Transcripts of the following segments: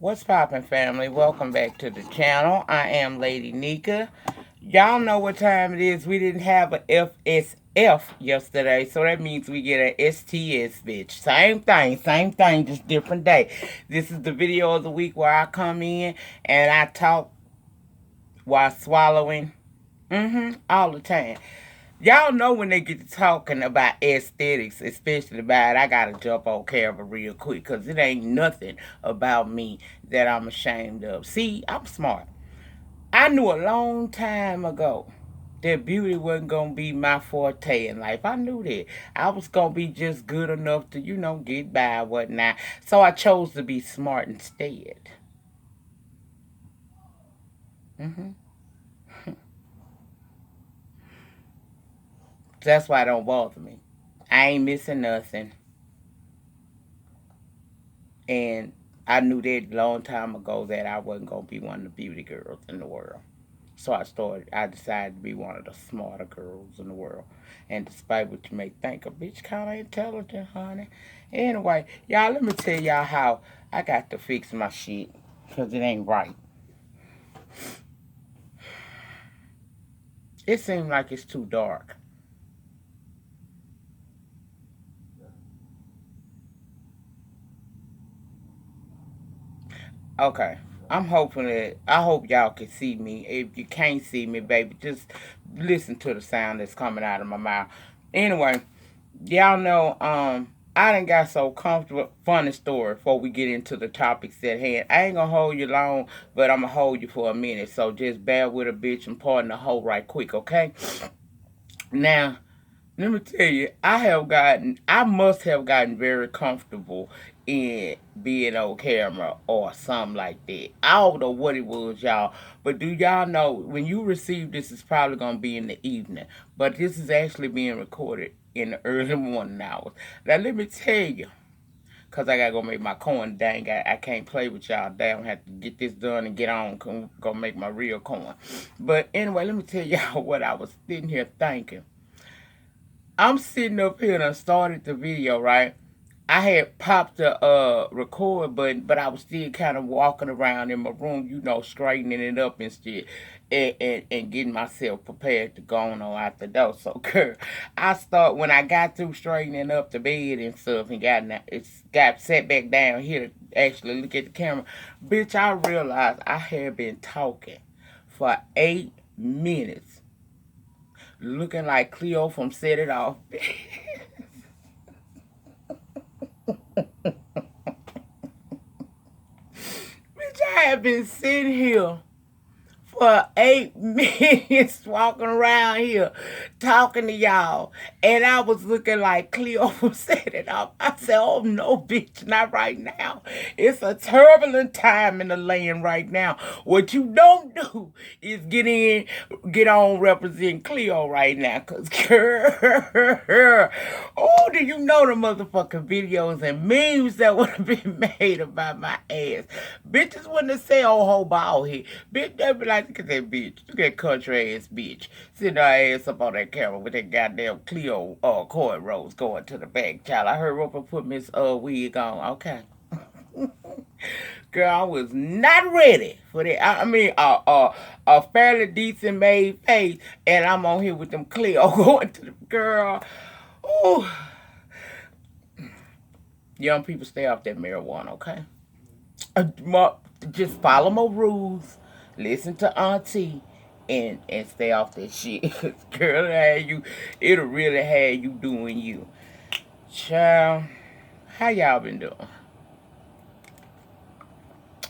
What's poppin', family? Welcome back to the channel. I am Lady Nyca. Y'all know what time it is. We didn't have a FSF yesterday, so that means we get a STS, bitch. Same thing, just different day. This is the video of the week where I come in and I talk while swallowing. All the time. Y'all know when they get to talking about aesthetics, especially about, I gotta jump on camera real quick because it ain't nothing about me that I'm ashamed of. See, I'm smart. I knew a long time ago that beauty wasn't gonna be my forte in life. I knew that. I was gonna be just good enough to, get by and whatnot. So I chose to be smart instead. hmm That's why it don't bother me. I ain't missing nothing. And I knew that a long time ago that I wasn't gonna be one of the beauty girls in the world. So I decided to be one of the smarter girls in the world. And despite what you may think, a bitch kinda intelligent, honey. Anyway, y'all, let me tell y'all how I got to fix my shit. Cause it ain't right. It seems like it's too dark. Okay. I hope y'all can see me. If you can't see me, baby, just listen to the sound that's coming out of my mouth. Anyway, y'all know, I done got so comfortable. Funny story before we get into the topics at hand. I ain't gonna hold you long, but I'm gonna hold you for a minute. So just bear with a bitch and pardon the hoe right quick, okay? Now, let me tell you, I must have gotten very comfortable in being on camera or something like that. I don't know what it was, y'all. But do y'all know when you receive this, it's probably going to be in the evening. But this is actually being recorded in the early morning hours. Now, let me tell you, because I got to go make my coin. Dang, I can't play with y'all. Damn, I have to get this done and get on. Go make my real coin. But anyway, let me tell y'all what I was sitting here thinking. I'm sitting up here and I started the video, right? I had popped the record button, but I was still kind of walking around in my room, straightening it up and shit, and getting myself prepared to go on out the door. So, girl, when I got through straightening up the bed and stuff and got set back down here to actually look at the camera, bitch, I realized I had been talking for 8 minutes looking like Cleo from Set It Off. Bitch, I have been sitting here for 8 minutes walking around here talking to y'all. And I was looking like Cleo from Set It Off. I said, oh no, bitch, not right now. It's a turbulent time in the land right now. What you don't do is get on represent Cleo right now. Cause girl, oh, do you know the motherfucking videos and memes that would have been made about my ass? Bitches wouldn't have said, oh, whole ball here. Bitch, they'd be like, look at that bitch. Look at that country ass bitch. Sitting her ass up on that camera with that goddamn Cleo cornrows going to the back. Child, I heard Roper put Miss wig on. Okay. Girl, I was not ready for that. I mean, a fairly decent made face, and I'm on here with them Cleo going to the girl. Ooh. Young people, stay off that marijuana, okay? Just follow my rules, listen to Auntie, and stay off that shit. Girl, it'll really have you doing you. Child, how y'all been doing?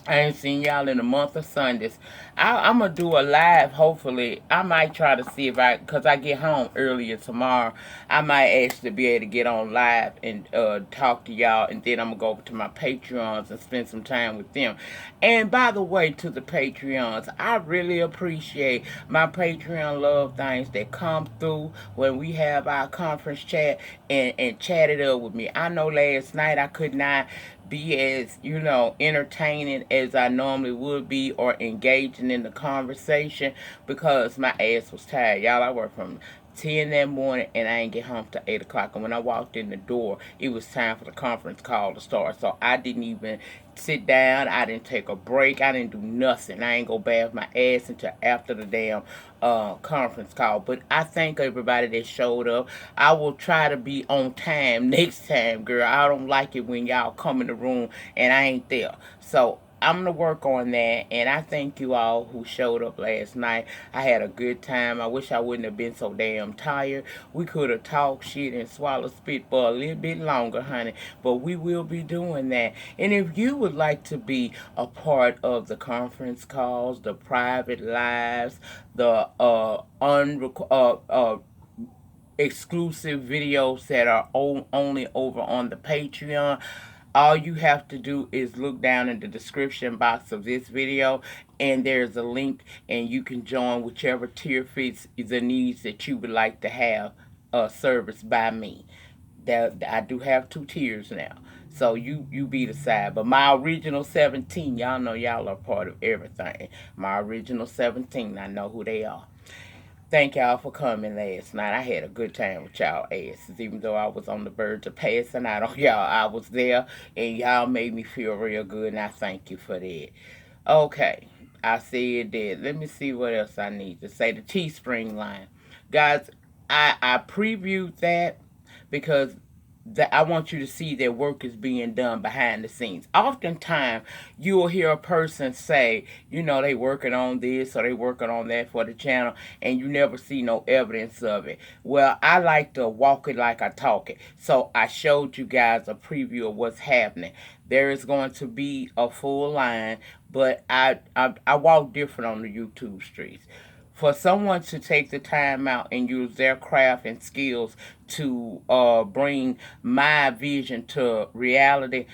I ain't seen y'all in a month of Sundays. I'm gonna do a live. Hopefully, I might try to see if cause I get home earlier tomorrow. I might actually be able to get on live and talk to y'all, and then I'm gonna go over to my Patreons and spend some time with them. And by the way, to the Patreons, I really appreciate my Patreon love things that come through when we have our conference chat and chat it up with me. I know last night I could not be as, entertaining as I normally would be or engaging in the conversation because my ass was tired. Y'all, I work from 10 that morning, and I ain't get home till 8 o'clock. And when I walked in the door, it was time for the conference call to start. So I didn't even sit down. I didn't take a break. I didn't do nothing. I ain't go bath my ass until after the damn conference call. But I thank everybody that showed up. I will try to be on time next time, girl. I don't like it when y'all come in the room and I ain't there. So I'm gonna work on that, and I thank you all who showed up last night. I had a good time. I wish I wouldn't have been so damn tired. We could have talked shit and swallowed spit for a little bit longer, honey, but we will be doing that. And if you would like to be a part of the conference calls, the private lives, the exclusive videos that are only over on the Patreon, all you have to do is look down in the description box of this video, and there's a link, and you can join whichever tier fits the needs that you would like to have serviced by me. That I do have 2 tiers now, so you be the side. But my original 17, y'all know y'all are part of everything. My original 17, I know who they are. Thank y'all for coming last night. I had a good time with y'all asses, even though I was on the verge of passing out on y'all. I was there, and y'all made me feel real good, and I thank you for that. Okay, I said that. Let me see what else I need to say. The Teespring line. Guys, I previewed that because that I want you to see that work is being done behind the scenes. Oftentimes, you will hear a person say, they working on this or they working on that for the channel, and you never see no evidence of it. Well, I like to walk it like I talk it. So I showed you guys a preview of what's happening. There is going to be a full line, but I walk different on the YouTube streets. For someone to take the time out and use their craft and skills to bring my vision to reality,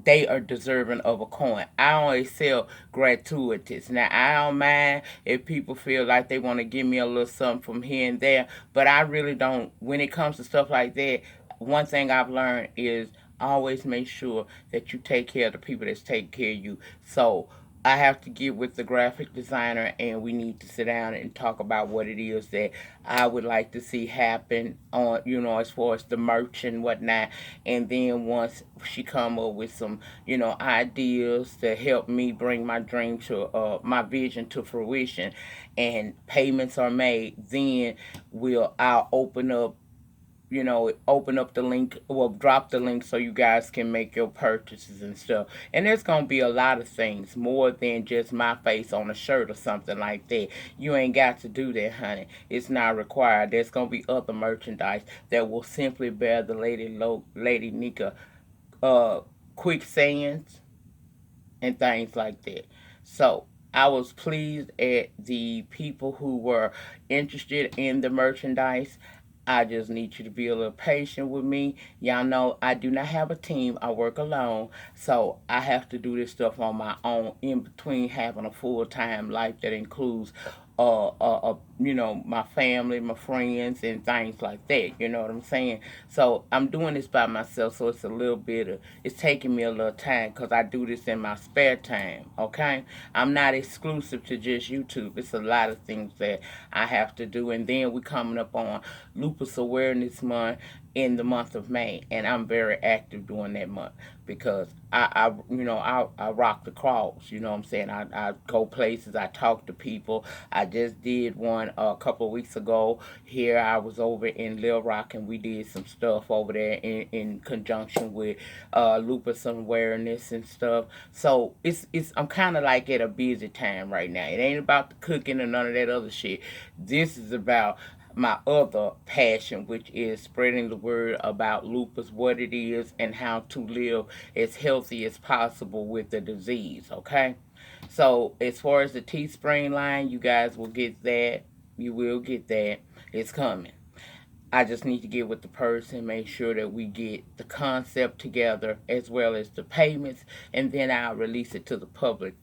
they are deserving of a coin. I only sell gratuities. Now, I don't mind if people feel like they want to give me a little something from here and there, but I really don't. When it comes to stuff like that, one thing I've learned is always make sure that you take care of the people that's taking care of you. So I have to get with the graphic designer, and we need to sit down and talk about what it is that I would like to see happen on, as far as the merch and whatnot. And then once she come up with some, ideas to help me bring my dream to, my vision to fruition, and payments are made, then I'll open up the link, well, drop the link so you guys can make your purchases and stuff. And there's going to be a lot of things more than just my face on a shirt or something like that. You ain't got to do that, honey. It's not required. There's going to be other merchandise that will simply bear the Lady Nyca quick sayings and things like that. So I was pleased at the people who were interested in the merchandise. I just need you to be a little patient with me. Y'all know I do not have a team. I work alone. So I have to do this stuff on my own in between having a full-time life that includes my family, my friends, and things like that. You know what I'm saying? So I'm doing this by myself, so it's taking me a little time because I do this in my spare time, okay? I'm not exclusive to just YouTube. It's a lot of things that I have to do. And then we coming up on Lupus Awareness Month in the month of May, and I'm very active during that month because I rock the cross. You know what I'm saying? I go places, I talk to people. I just did one a couple of weeks ago. Here I was over in Little Rock, and we did some stuff over there in conjunction with lupus awareness and stuff. So it's I'm kind of like at a busy time right now. It ain't about the cooking or none of that other shit. This is about my other passion, which is spreading the word about lupus, what it is, and how to live as healthy as possible with the disease, okay? So, as far as the Teespring line, you guys will get that. You will get that. It's coming. I just need to get with the person, make sure that we get the concept together as well as the payments, and then I'll release it to the public.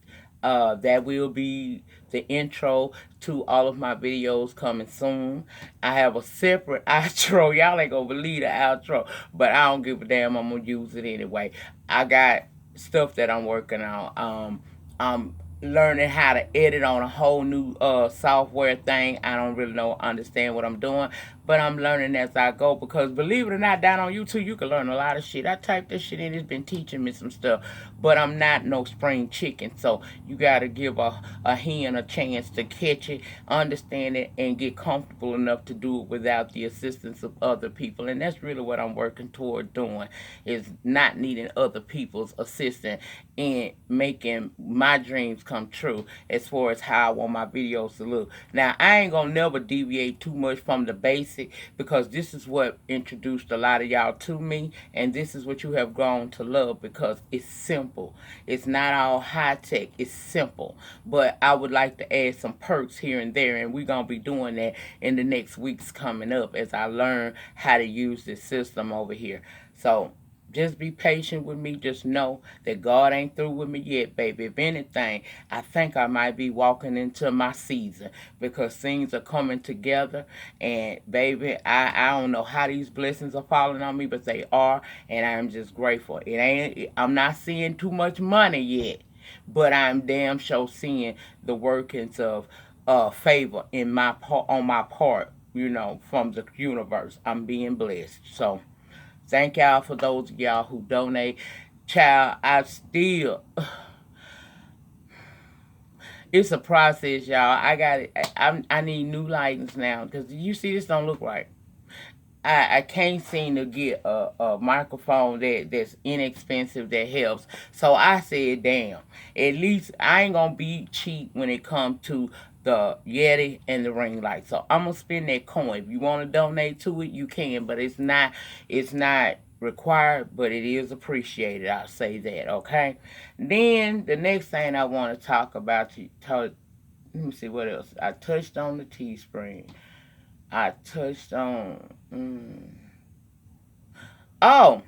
That will be the intro to all of my videos coming soon. I have a separate outro. Y'all ain't gonna believe the outro, but I don't give a damn. I'm gonna use it anyway. I got stuff that I'm working on. I'm learning how to edit on a whole new software thing. I don't really understand what I'm doing, but I'm learning as I go, because believe it or not, down on YouTube you can learn a lot of shit. I typed this shit in, it's been teaching me some stuff, but I'm not no spring chicken, so you gotta give a hen a chance to catch it, understand it, and get comfortable enough to do it without the assistance of other people. And that's really what I'm working toward doing, is not needing other people's assistance in making my dreams come true as far as how I want my videos to look. Now, I ain't gonna never deviate too much from the basic, because this is what introduced a lot of y'all to me, and this is what you have grown to love, because it's simple. It's not all high tech, it's simple. But I would like to add some perks here and there, and we're gonna be doing that in the next weeks coming up as I learn how to use this system over here. So just be patient with me. Just know that God ain't through with me yet, baby. If anything, I think I might be walking into my season, because things are coming together. And, baby, I don't know how these blessings are falling on me, but they are. And I'm just grateful. I'm not seeing too much money yet, but I'm damn sure seeing the workings of favor in my part, on my part, from the universe. I'm being blessed. So thank y'all for those of y'all who donate. Child, it's a process, y'all. I need new lightings now, because you see this don't look right. I can't seem to get a microphone that's inexpensive that helps. So I said, damn, at least I ain't gonna be cheap when it comes to the Yeti and the ring light. So I'm gonna spend that coin. If you want to donate to it, you can, but it's not required, but it is appreciated. I'll say that, okay? Then the next thing I want to talk about, let me see what else. I touched on the Teespring. I touched on. Oh,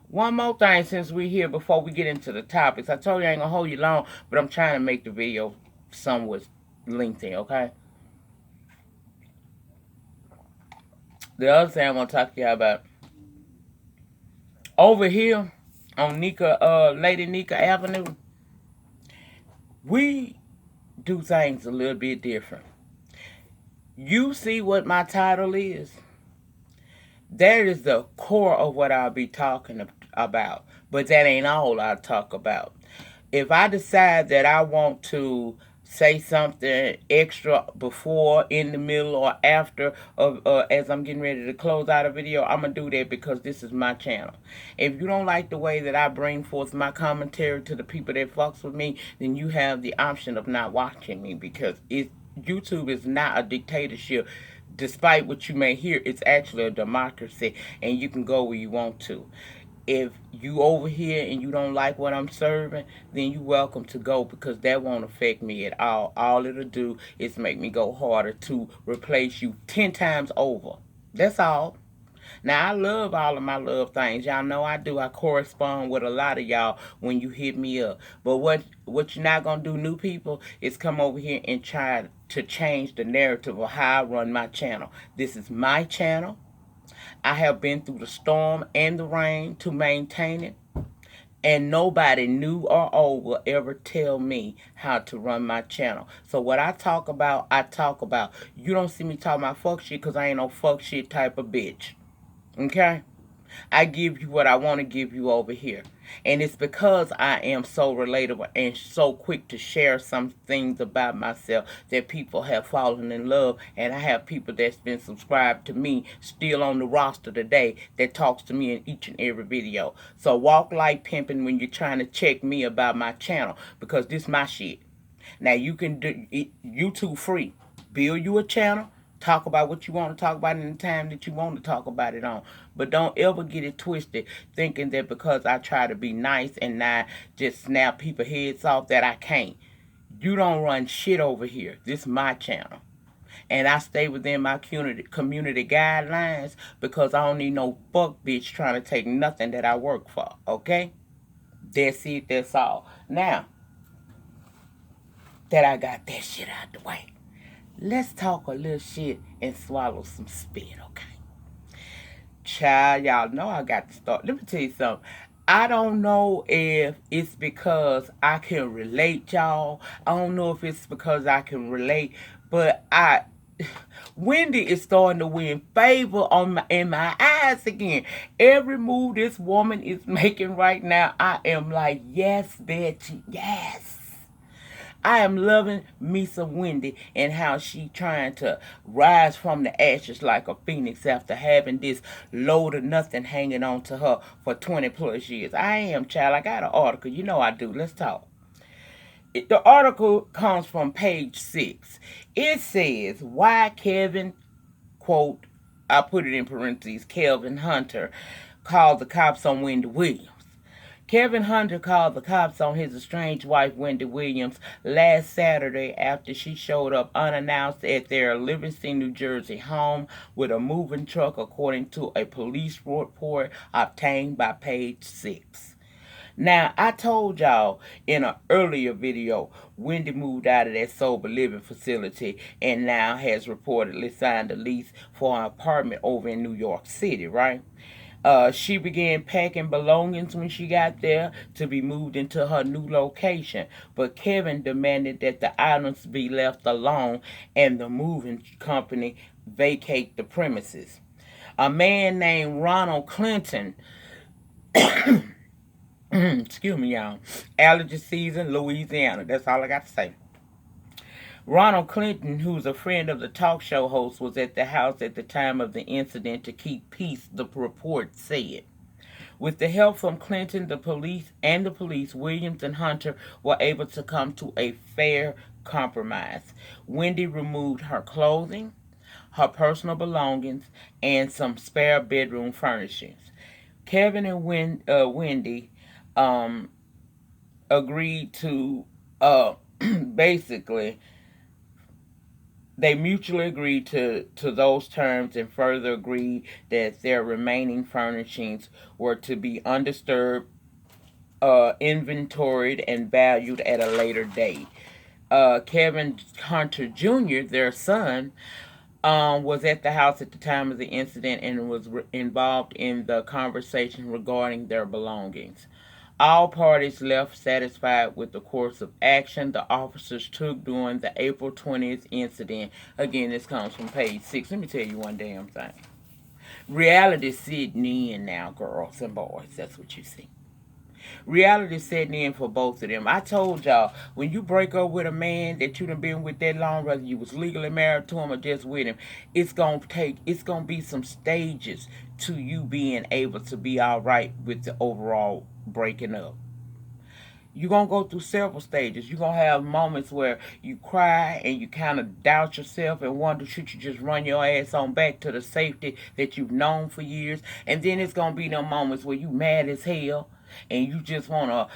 one more thing since we're here before we get into the topics. I told you I ain't gonna hold you long, but I'm trying to make the video somewhat lengthy, okay? The other thing I want to talk to you about, over here on Lady Nyca Avenue, we do things a little bit different. You see what my title is? That is the core of what I'll be talking about. But that ain't all I'll talk about. If I decide that I want to say something extra before, in the middle, or after, as I'm getting ready to close out a video, I'm going to do that, because this is my channel. If you don't like the way that I bring forth my commentary to the people that fucks with me, then you have the option of not watching me, because YouTube is not a dictatorship. Despite what you may hear, it's actually a democracy, and you can go where you want to. If you over here and you don't like what I'm serving, then you're welcome to go, because that won't affect me at all. All it'll do is make me go harder to replace you 10 times over. That's all. Now, I love all of my love things. Y'all know I do. I correspond with a lot of y'all when you hit me up. But what you're not going to do, new people, is come over here and try to change the narrative of how I run my channel. This is my channel. I have been through the storm and the rain to maintain it. And nobody, new or old, will ever tell me how to run my channel. So what I talk about, I talk about. You don't see me talking about fuck shit, because I ain't no fuck shit type of bitch. Okay? I give you what I want to give you over here. And it's because I am so relatable and so quick to share some things about myself that people have fallen in love. And I have people that's been subscribed to me still on the roster today that talks to me in each and every video. So walk like pimping when you're trying to check me about my channel, because this my shit. Now you can do it, YouTube free. Build you a channel. Talk about what you want to talk about in the time that you want to talk about it on. But don't ever get it twisted thinking that because I try to be nice and not just snap people's heads off that I can't. You don't run shit over here. This is my channel. And I stay within my community guidelines, because I don't need no fuck bitch trying to take nothing that I work for. Okay? That's it. That's all. Now that I got that shit out the way, let's talk a little shit and swallow some spit, okay? Child, y'all know I got to start. Let me tell you something. I don't know if it's because I can relate, y'all. I don't know if it's because I can relate, but Wendy is starting to win favor in my eyes again. Every move this woman is making right now, I am like, yes, bitch, yes. I am loving me some Wendy and how she trying to rise from the ashes like a phoenix after having this load of nothing hanging on to her for 20 plus years. I am, child. I got an article. You know I do. Let's talk. The article comes from page 6. It says, why Kevin, quote, I put it in parentheses, Kelvin Hunter called the cops on Wendy Williams. Kevin Hunter called the cops on his estranged wife, Wendy Williams, last Saturday after she showed up unannounced at their Livingston, New Jersey home with a moving truck, according to a police report obtained by page 6. Now, I told y'all in an earlier video, Wendy moved out of that sober living facility and now has reportedly signed a lease for an apartment over in New York City, right? She began packing belongings when she got there to be moved into her new location, but Kevin demanded that the items be left alone and the moving company vacate the premises. A man named Ronald Clinton excuse me, y'all. Allergy season, Louisiana. That's all I got to say. Ronald Clinton, who's a friend of the talk show host, was at the house at the time of the incident to keep peace, the report said. With the help from Clinton, the police, Williams and Hunter were able to come to a fair compromise. Wendy removed her clothing, her personal belongings, and some spare bedroom furnishings. Kevin and Wendy um, agreed to basically they mutually agreed to those terms and further agreed that their remaining furnishings were to be undisturbed, inventoried, and valued at a later date. Kevin Hunter Jr., their son, was at the house at the time of the incident and was involved in the conversation regarding their belongings. All parties left satisfied with the course of action the officers took during the April 20th incident. Again, this comes from page 6. Let me tell you one damn thing. Reality sitting in now, girls and boys. That's what you see. Reality setting in for both of them. I told y'all, when you break up with a man that you done been with that long, whether you was legally married to him or just with him, it's gonna be some stages to you being able to be all right with the overall breaking up. You're going to go through several stages. You're going to have moments where you cry and you kind of doubt yourself and wonder, should you just run your ass on back to the safety that you've known for years? And then it's going to be them moments where you mad as hell and you just want to,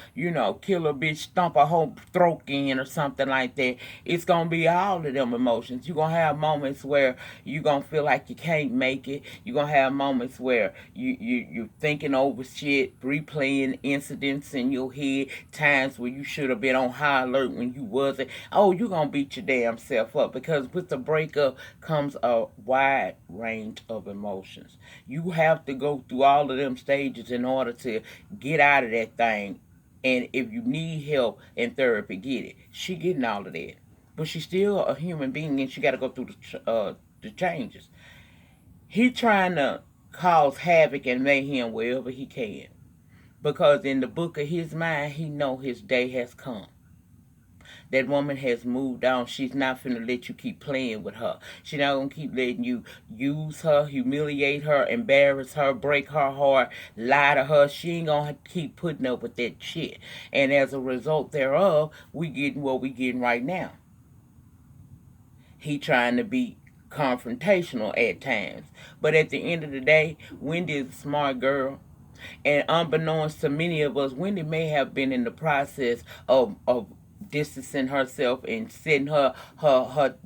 kill a bitch, stomp a whole throat in or something like that. It's going to be all of them emotions. You're going to have moments where you're going to feel like you can't make it. You're going to have moments where you're thinking over shit, replaying incidents in your head, times where you should have been on high alert when you wasn't. Oh, you're going to beat your damn self up because with the breakup comes a wide range of emotions. You have to go through all of them stages in order to get out of that thing. And if you need help and therapy, get it. She getting all of that. But she's still a human being and she got to go through the changes. He trying to cause havoc and mayhem wherever he can. Because in the book of his mind, he know his day has come. That woman has moved on. She's not finna let you keep playing with her. She's not gonna keep letting you use her, humiliate her, embarrass her, break her heart, lie to her. She ain't gonna keep putting up with that shit. And as a result thereof, we getting what we getting right now. He trying to be confrontational at times. But at the end of the day, Wendy is a smart girl. And unbeknownst to many of us, Wendy may have been in the process of distancing herself and setting her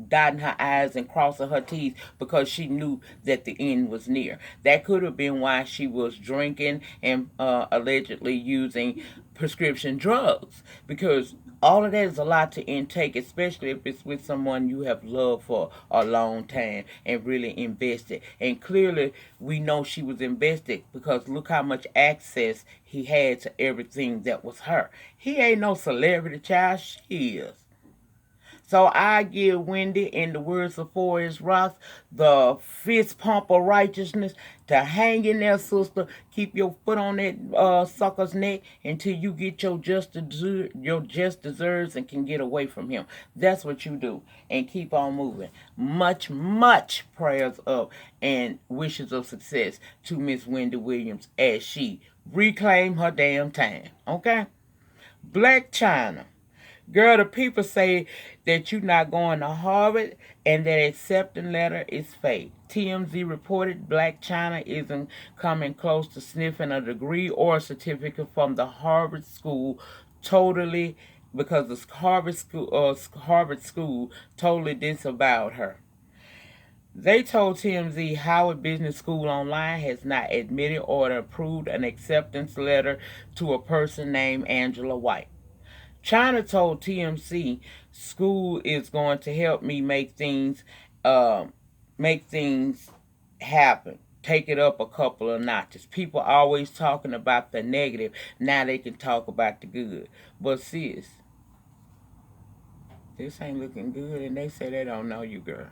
dotting her I's and crossing her T's because she knew that the end was near. That could have been why she was drinking and allegedly using prescription drugs, because all of that is a lot to intake, especially if it's with someone you have loved for a long time and really invested. And clearly, we know she was invested because look how much access he had to everything that was her. He ain't no celebrity child, she is. So I give Wendy, in the words of Forrest Ross, the fist pump of righteousness to hang in there, sister. Keep your foot on that sucker's neck until you get your just deserves and can get away from him. That's what you do. And keep on moving. Much, much prayers up and wishes of success to Miss Wendy Williams as she reclaim her damn time. Okay? Black China. Girl, the people say that you're not going to Harvard and that accepting letter is fake. TMZ reported Black China isn't coming close to sniffing a degree or a certificate from the Harvard school totally because the Harvard school totally disavowed her. They told TMZ Howard Business School Online has not admitted or approved an acceptance letter to a person named Angela White. China told TMC school is going to help me uh, make things happen. Take it up a couple of notches. People always talking about the negative. Now they can talk about the good. But sis, this ain't looking good, and they say they don't know you, girl.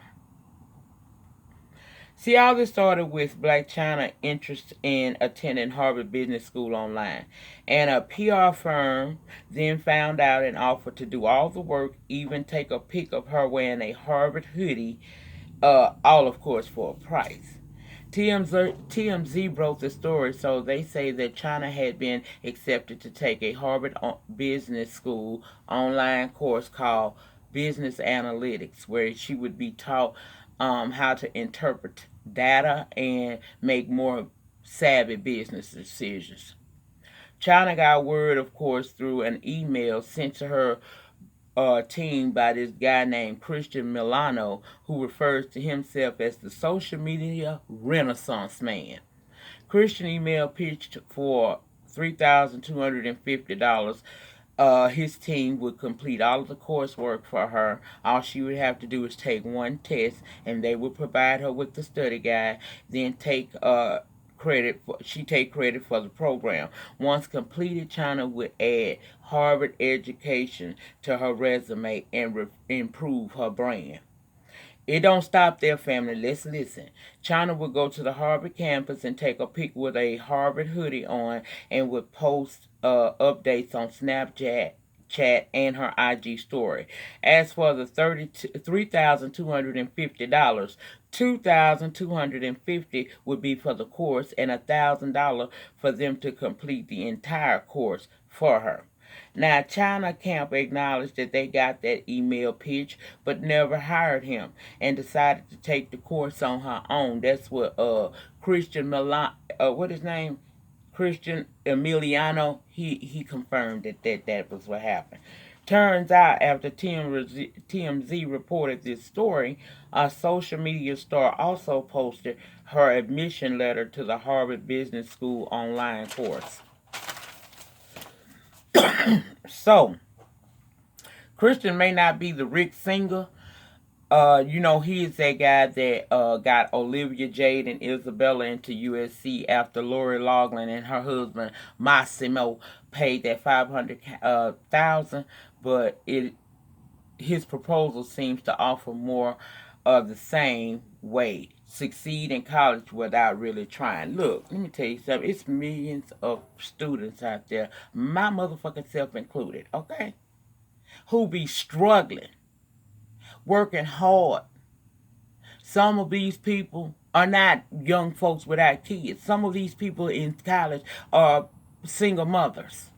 See, all this started with Black China interest in attending Harvard Business School online. And a PR firm then found out and offered to do all the work, even take a pic of her wearing a Harvard hoodie, all of course for a price. TMZ broke the story, so they say that China had been accepted to take a Harvard Business School online course called Business Analytics, where she would be taught how to interpret data and make more savvy business decisions. China got word, of course, through an email sent to her team by this guy named Christian Milano, who refers to himself as the social media renaissance man. Christian email pitched for $3,250. His team would complete all of the coursework for her. All she would have to do is take one test, and they would provide her with the study guide. Then take credit for the program. Once completed, China would add Harvard education to her resume and improve her brand. It don't stop there, family. Let's listen. China would go to the Harvard campus and take a pic with a Harvard hoodie on and would post updates on Snapchat chat and her IG story. As for the $3,250, $2,250 would be for the course and $1,000 for them to complete the entire course for her. Now, China Camp acknowledged that they got that email pitch, but never hired him, and decided to take the course on her own. That's what Christian Milan, what his name, Christian Emiliano, he confirmed that was what happened. Turns out, after TMZ reported this story, a social media star also posted her admission letter to the Harvard Business School online course. So, Christian may not be the Rick singer. He is that guy that got Olivia Jade and Isabella into USC after Lori Loughlin and her husband Massimo paid that $500,000, but his proposal seems to offer more of the same way. Succeed in college without really trying. Look, let me tell you something. It's millions of students out there, my motherfucking self included, okay, who be struggling, working hard. Some of these people are not young folks without kids. Some of these people in college are single mothers.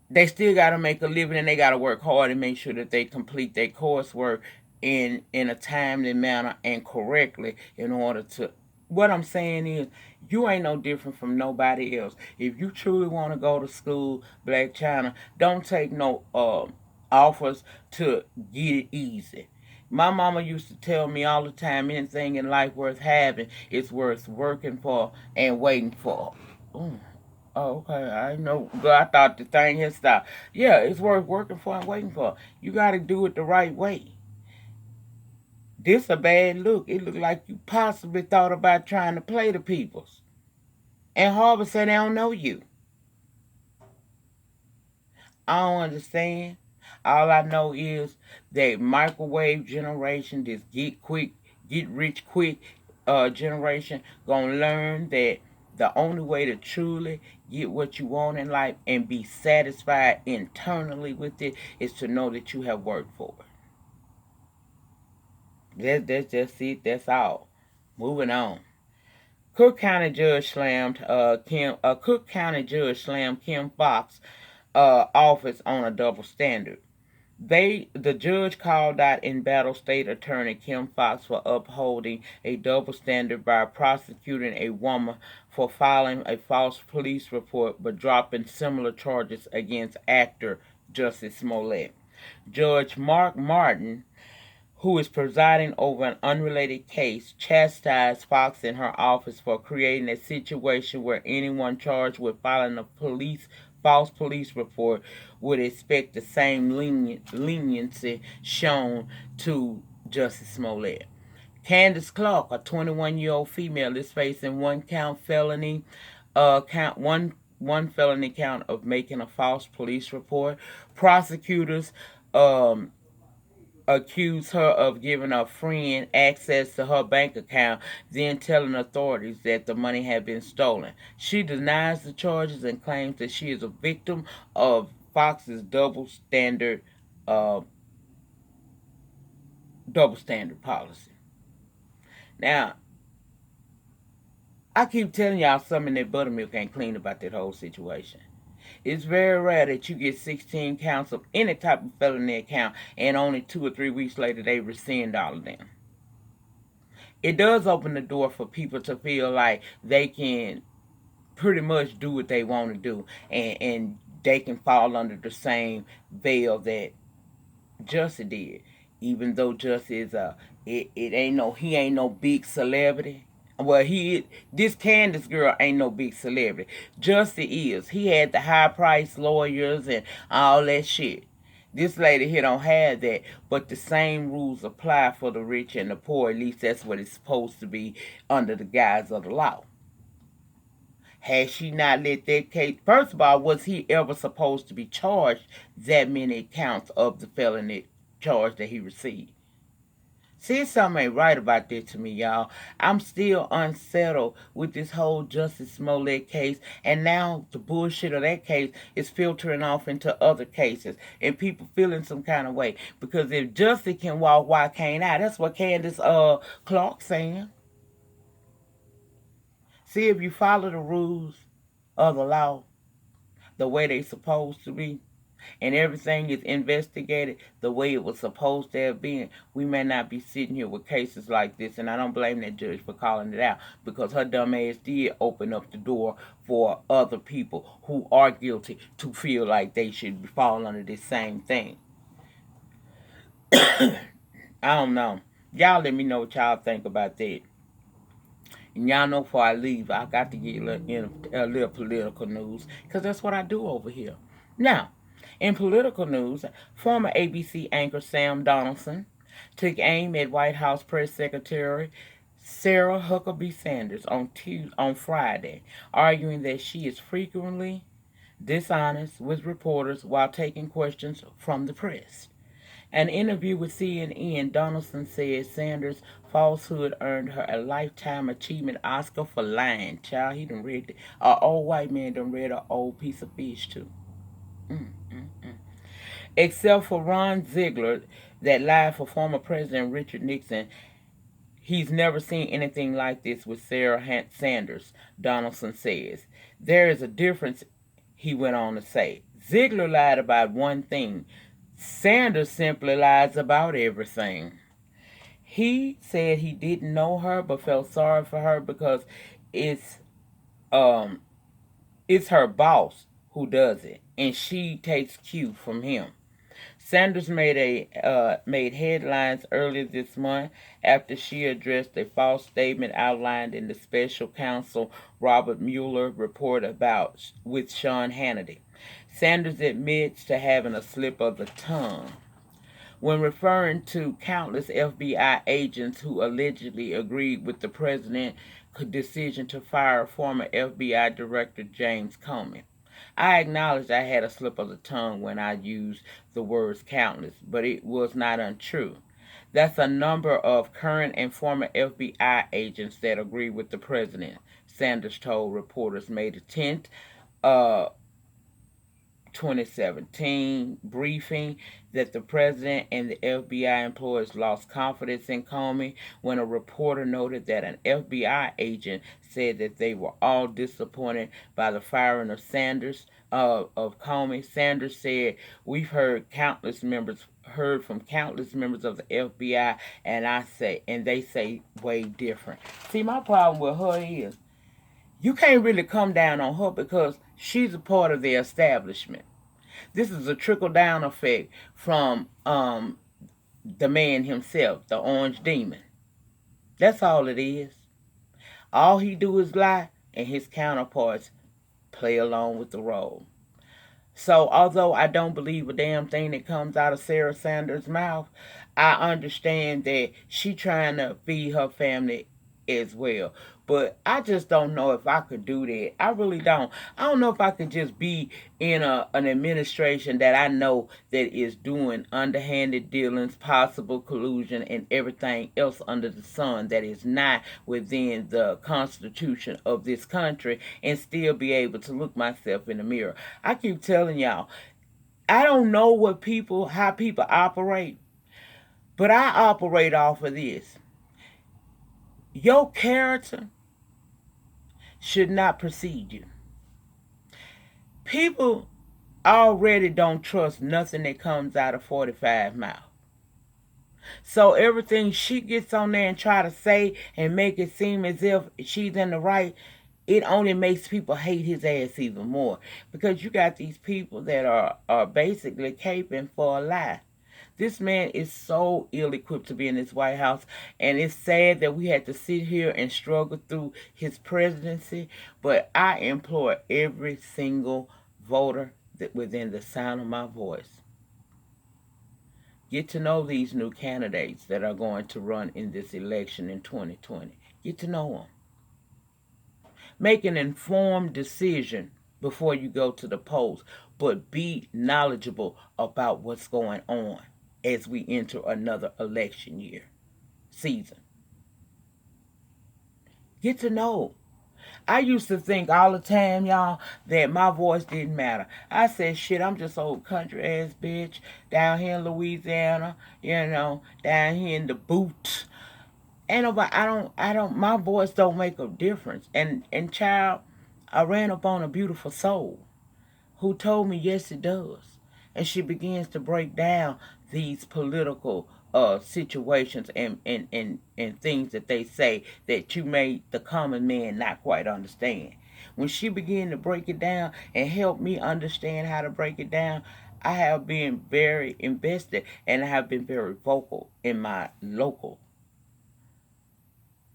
They still got to make a living, and they got to work hard and make sure that they complete their coursework in a timely manner and correctly in order to. What I'm saying is, you ain't no different from nobody else. If you truly want to go to school, Black China, don't take no offers to get it easy. My mama used to tell me all the time, anything in life worth having is worth working for and waiting for. Ooh. Oh, okay. I know. But I thought the thing had stopped. Yeah, it's worth working for and waiting for. You got to do it the right way. This a bad look. It looked like you possibly thought about trying to play the peoples. And Harvard said they don't know you. I don't understand. All I know is that microwave generation, this get rich quick generation, gonna learn that the only way to truly get what you want in life and be satisfied internally with it is to know that you have worked for it. That's just it. That's all. Moving on. Cook County judge slammed Kim Fox office on a double standard. The judge called out embattled state attorney Kim Fox for upholding a double standard by prosecuting a woman for filing a false police report but dropping similar charges against actor Justice Smollett. Judge Mark Martin, who is presiding over an unrelated case, chastised Fox and her office for creating a situation where anyone charged with filing a false police report would expect the same leniency shown to Justice Smollett. Candace Clark, a 21-year-old female, is facing one felony count of making a false police report. Prosecutors um, accused her of giving a friend access to her bank account, then telling authorities that the money had been stolen. She denies the charges and claims that she is a victim of Fox's uh, double standard policy. Now, I keep telling y'all something in that buttermilk ain't clean about that whole situation. It's very rare that you get 16 counts of any type of felony account and only 2 or 3 weeks later they rescind all of them. It does open the door for people to feel like they can pretty much do what they want to do, and they can fall under the same veil that Jussie did. Even though Jussie is he ain't no big celebrity. Well, this Candace girl ain't no big celebrity. Jussie is. He had the high priced lawyers and all that shit. This lady here don't have that, but the same rules apply for the rich and the poor. At least that's what it's supposed to be under the guise of the law. Had she not let that case, first of all, was he ever supposed to be charged that many counts of the felony charge that he received? See, something ain't right about this to me, y'all. I'm still unsettled with this whole Justice Smollett case, and now the bullshit of that case is filtering off into other cases, and people feeling some kind of way. Because if Justice can walk, why can't I? That's what Candace Clark saying. See, if you follow the rules of the law the way they supposed to be, and everything is investigated the way it was supposed to have been, we may not be sitting here with cases like this. And I don't blame that judge for calling it out, because her dumb ass did open up the door for other people who are guilty to feel like they should fall under this same thing. I don't know. Y'all let me know what y'all think about that. And y'all know before I leave, I got to get a little political news, because that's what I do over here. Now, in political news, former ABC anchor Sam Donaldson took aim at White House Press Secretary Sarah Huckabee Sanders on Friday, arguing that she is frequently dishonest with reporters while taking questions from the press. An interview with CNN, Donaldson said Sanders' falsehood earned her a Lifetime Achievement Oscar for lying. Child, he done read it. An old white man done read an old piece of fish, too. Except for Ron Ziegler, that lied for former President Richard Nixon, he's never seen anything like this with Sarah Sanders, Donaldson says. There is a difference, he went on to say. Ziegler lied about one thing. Sanders simply lies about everything. He said he didn't know her but felt sorry for her because it's her boss who does it, and she takes cue from him. Sanders made headlines earlier this month after she addressed a false statement outlined in the special counsel Robert Mueller report with Sean Hannity. Sanders admits to having a slip of the tongue when referring to countless FBI agents who allegedly agreed with the president's decision to fire former FBI Director James Comey. I acknowledge I had a slip of the tongue when I used the words countless, but it was not untrue. That's a number of current and former FBI agents that agree with the president, Sanders told reporters May the 10th. Uh, 2017 briefing that the president and the FBI employees lost confidence in Comey when a reporter noted that an FBI agent said that they were all disappointed by the firing of of Comey. Sanders said, "We've heard from countless members of the FBI, and they say way different." See, my problem with her is you can't really come down on her because she's a part of the establishment. This is a trickle down effect from the man himself, the orange demon. That's all it is. All he do is lie, and his counterparts play along with the role. So, although I don't believe a damn thing that comes out of Sarah Sanders' mouth, I understand that she trying to feed her family as well. But I just don't know if I could do that. I really don't. I don't know if I could just be in an administration that I know that is doing underhanded dealings, possible collusion, and everything else under the sun that is not within the constitution of this country, and still be able to look myself in the mirror. I keep telling y'all, I don't know how people operate, but I operate off of this. Your character should not precede you. People already don't trust nothing that comes out of 45 mouth. So everything she gets on there and try to say and make it seem as if she's in the right, it only makes people hate his ass even more. Because you got these people that are basically caping for a lie. This man is so ill-equipped to be in this White House, and it's sad that we had to sit here and struggle through his presidency, but I implore every single voter that within the sound of my voice, get to know these new candidates that are going to run in this election in 2020. Get to know them. Make an informed decision before you go to the polls, but be knowledgeable about what's going on as we enter another election year season. Get to know. I used to think all the time, y'all, that my voice didn't matter. I said, shit, I'm just old country ass bitch down here in Louisiana, down here in the boots. Ain't nobody, my voice don't make a difference. And child, I ran up on a beautiful soul who told me, yes, it does. And she begins to break down these political situations and things that they say that you may, the common man, not quite understand. When she began to break it down and help me understand how to break it down, I have been very invested and I have been very vocal in my local.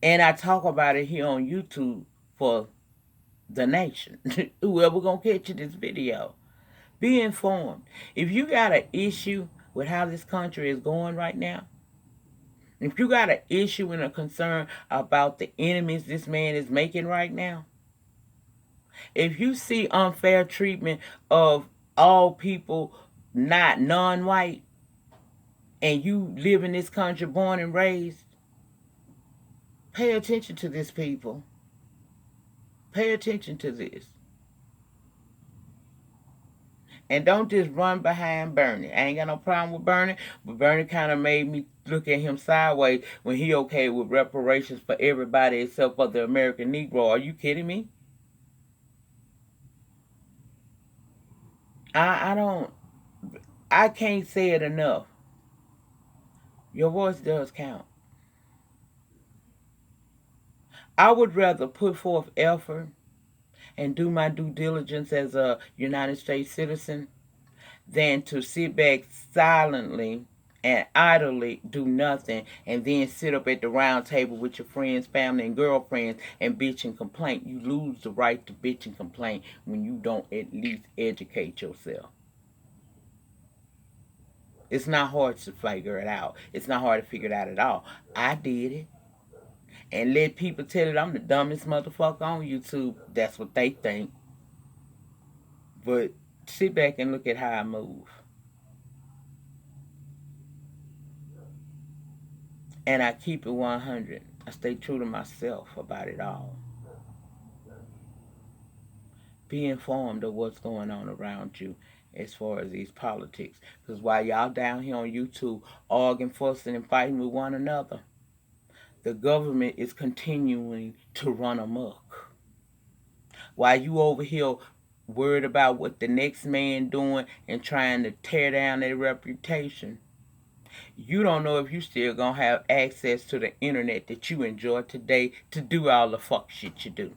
And I talk about it here on YouTube for the nation. Whoever gonna catch this video. Be informed. If you got an issue with how this country is going right now, if you got an issue and a concern about the enemies this man is making right now, if you see unfair treatment of all people not non-white, and you live in this country born and raised, pay attention to this, people. Pay attention to this. And don't just run behind Bernie. I ain't got no problem with Bernie, but Bernie kind of made me look at him sideways when he okay with reparations for everybody except for the American Negro. Are you kidding me? I can't say it enough. Your voice does count. I would rather put forth effort and do my due diligence as a United States citizen than to sit back silently and idly do nothing and then sit up at the round table with your friends, family, and girlfriends and bitch and complain. You lose the right to bitch and complain when you don't at least educate yourself. It's not hard to figure it out. It's not hard to figure it out at all. I did it. And let people tell it I'm the dumbest motherfucker on YouTube. That's what they think. But sit back and look at how I move. And I keep it 100. I stay true to myself about it all. Be informed of what's going on around you as far as these politics. Because while y'all down here on YouTube arguing, fussing, and fighting with one another, the government is continuing to run amok. While you over here worried about what the next man doing and trying to tear down their reputation, you don't know if you still gonna have access to the internet that you enjoy today to do all the fuck shit you do.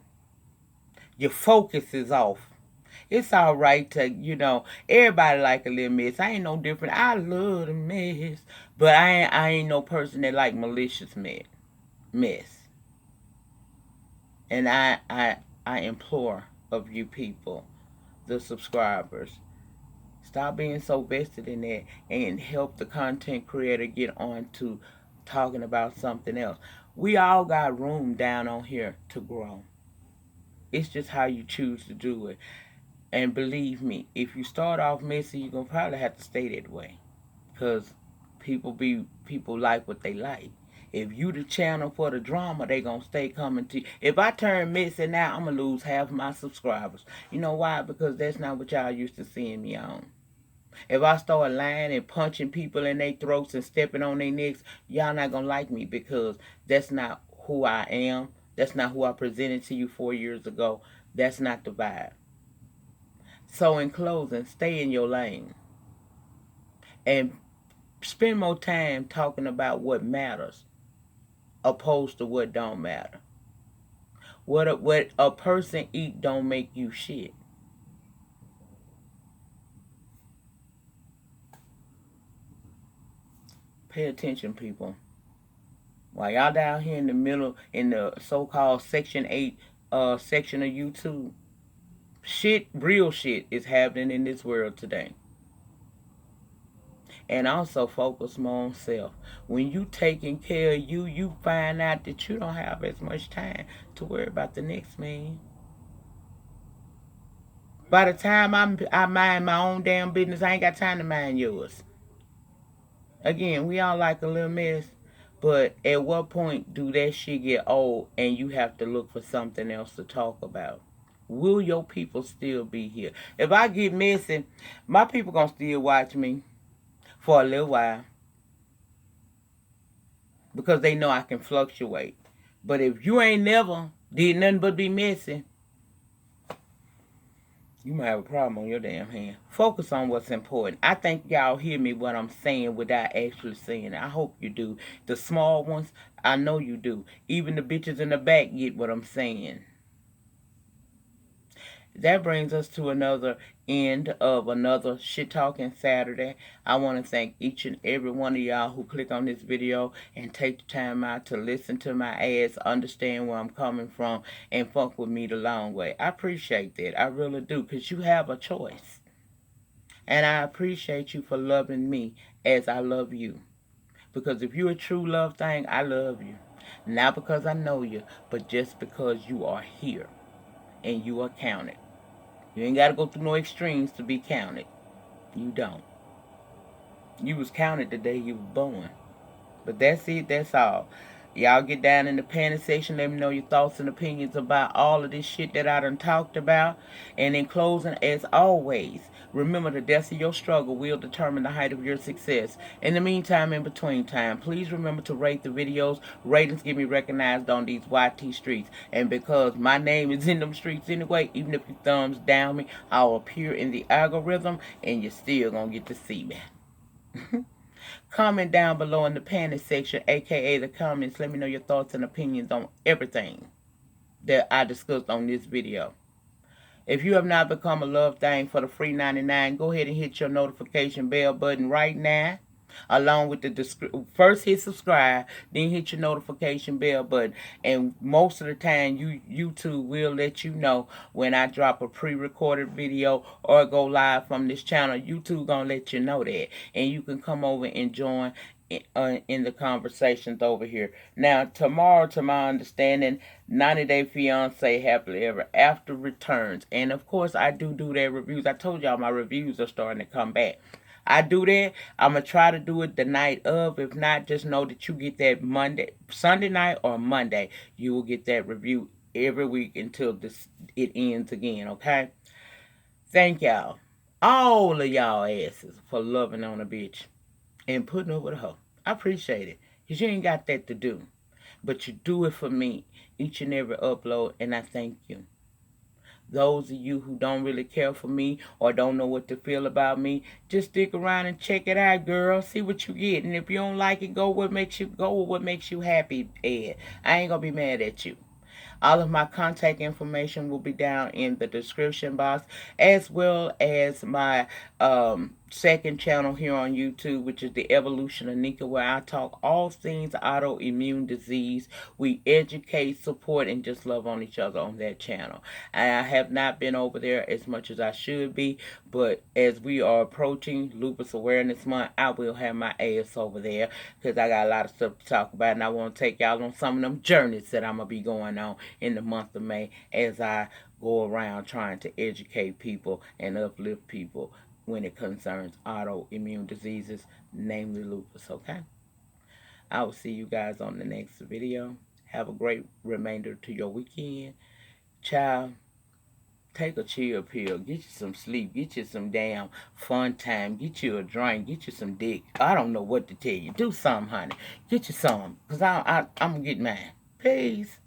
Your focus is off. It's all right to, everybody like a little mess. I ain't no different. I love the mess, but I ain't no person that like malicious mess. And I implore of you people, the subscribers, stop being so vested in that and help the content creator get on to talking about something else. We all got room down on here to grow. It's just how you choose to do it. And believe me, if you start off messy, you're going to probably have to stay that way. Because people like what they like. If you the channel for the drama, they going to stay coming to you. If I turn messy now, I'm going to lose half of my subscribers. You know why? Because that's not what y'all used to seeing me on. If I start lying and punching people in their throats and stepping on their necks, y'all not going to like me because that's not who I am. That's not who I presented to you 4 years ago. That's not the vibe. So in closing, stay in your lane. And spend more time talking about what matters opposed to what don't matter. What a person eat don't make you shit. Pay attention, people. While y'all down here in the middle, in the so-called Section 8 section of YouTube, real shit is happening in this world today. And also focus more on self. When you taking care of you, you find out that you don't have as much time to worry about the next man. By the time I mind my own damn business, I ain't got time to mind yours. Again, we all like a little mess, but at what point do that shit get old and you have to look for something else to talk about? Will your people still be here? If I get messy, my people gonna still watch me for a little while because they know I can fluctuate. But if you ain't never did nothing but be messy, you might have a problem on your damn hand. Focus on what's important. I think y'all hear me what I'm saying without actually saying it. I hope you do. The small ones, I know you do. Even the bitches in the back get what I'm saying. That brings us to another end of another Shit Talking Saturday. I want to thank each and every one of y'all who click on this video and take the time out to listen to my ads, understand where I'm coming from, and fuck with me the long way. I appreciate that. I really do, because you have a choice. And I appreciate you for loving me as I love you. Because if you're a true love thing, I love you. Not because I know you, but just because you are here and you are counted. You ain't got to go through no extremes to be counted. You don't. You was counted the day you were born. But that's it. That's all. Y'all get down in the panic section. Let me know your thoughts and opinions about all of this shit that I done talked about. And in closing, as always, remember the depth of your struggle will determine the height of your success. In the meantime, in between time, please remember to rate the videos. Ratings get me recognized on these YT streets. And because my name is in them streets anyway, even if you thumbs down me, I'll appear in the algorithm and you're still going to get to see me. Comment down below in the panic section, aka the comments. Let me know your thoughts and opinions on everything that I discussed on this video. If you have not become a love thing for the free 99, go ahead and hit your notification bell button right now. Along with the first hit subscribe, then hit your notification bell button. And most of the time, YouTube will let you know when I drop a pre-recorded video or go live from this channel. YouTube gonna let you know that, and you can come over and join in the conversations over here. Now, tomorrow, to my understanding, 90 Day Fiance Happily Ever After returns. And of course, I do their reviews. I told y'all my reviews are starting to come back. I do that. I'm going to try to do it the night of. If not, just know that you get that Sunday night or Monday. You will get that review every week until it ends again, okay? Thank y'all. All of y'all asses for loving on a bitch and putting up with a hoe. I appreciate it. Because you ain't got that to do. But you do it for me each and every upload, and I thank you. Those of you who don't really care for me or don't know what to feel about me, just stick around and check it out, girl. See what you get. And if you don't like it, go with what makes you happy, Ed. I ain't gonna be mad at you. All of my contact information will be down in the description box, as well as my second channel here on YouTube, which is the Evolution of Nyca, where I talk all things autoimmune disease. We educate, support, and just love on each other on that channel. And I have not been over there as much as I should be, but as we are approaching Lupus Awareness Month, I will have my ass over there because I got a lot of stuff to talk about, and I want to take y'all on some of them journeys that I'm going to be going on in the month of May as I go around trying to educate people and uplift people when it concerns autoimmune diseases, namely lupus, okay? I will see you guys on the next video. Have a great remainder to your weekend. Child, take a chill pill. Get you some sleep. Get you some damn fun time. Get you a drink. Get you some dick. I don't know what to tell you. Do something, honey. Get you some. Because I'm going to get mine. Peace.